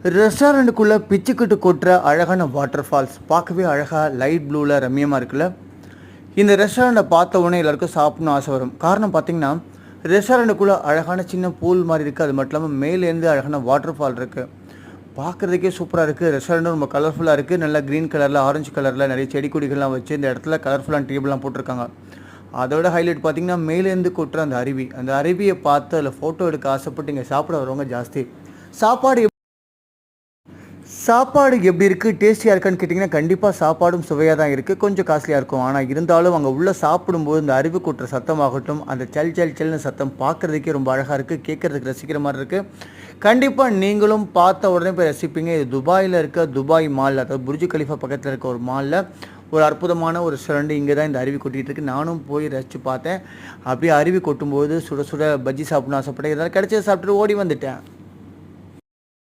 ரெஸ்டாரண்ட்டுக்குள்ளே பிச்சுக்கிட்டு கொட்டுற அழகான வாட்டர் ஃபால்ஸ் பார்க்கவே அழகாக லைட் ப்ளூவில் ரம்மியமாக இருக்குல்ல. இந்த ரெஸ்டாரண்ட்டை பார்த்த உடனே எல்லாருக்கும் சாப்பிட்ணும் ஆசை வரும். காரணம் பார்த்திங்கன்னா ரெஸ்டாரண்ட்டுக்குள்ளே அழகான சின்ன பூல் மாதிரி இருக்குது. அது மட்டும் இல்லாமல் மேலேருந்து அழகான வாட்டர் ஃபால் இருக்குது. பார்க்குறதுக்கே சூப்பராக இருக்குது. ரெஸ்டாரண்ட்டும் ரொம்ப கலர்ஃபுல்லாக இருக்குது. நல்லா க்ரீன் கலரில் ஆரஞ்சு கலரில் நிறைய செடி கொடிகள்லாம் வச்சு இந்த இடத்துல கலர்ஃபுல்லான டேபிள்லாம் போட்டிருக்காங்க. அதோட ஹைலைட் பார்த்திங்கன்னா மேலேருந்து கொட்டுற அந்த அருவி. அந்த அருவியை பார்த்து அதில் ஃபோட்டோ எடுக்க ஆசைப்பட்டு இங்கே சாப்பிட வரவங்க ஜாஸ்தி. சாப்பாடு எப்படி இருக்குது, டேஸ்டியாக இருக்கான்னு கேட்டிங்கன்னா கண்டிப்பாக சாப்பாடும் சுவையாக தான் இருக்குது. கொஞ்சம் காஸ்ட்லியாக இருக்கும். ஆனால் இருந்தாலும் அங்கே உள்ளே சாப்பிடும்போது இந்த அருவி கொட்டுற சத்தமாகட்டும், அந்த சல் சல் சல்னு சத்தம் பார்க்குறதுக்கே ரொம்ப அழகாக இருக்குது. கேட்குறதுக்கு ரசிக்கிற மாதிரி இருக்குது. கண்டிப்பாக நீங்களும் பார்த்த உடனே போய் ரசிப்பீங்க. இது துபாயில் இருக்க துபாய் மால், அதாவது புர்ஜ் கலிஃபா பக்கத்தில் இருக்க ஒரு மாலில் ஒரு அற்புதமான ஒரு ரெஸ்டாரண்ட். இங்கே தான் இந்த அருவி கொட்டிகிட்டு இருக்குது. நானும் போய் ரசித்து பார்த்தேன். அப்படியே அருவி கொட்டும்போது சுட சுட பஜ்ஜி சாப்பிட்ணும் ஆசைப்பட்டேன். இதெல்லாம் கிடச்சதை சாப்பிட்டுட்டு ஓடி வந்துட்டேன்.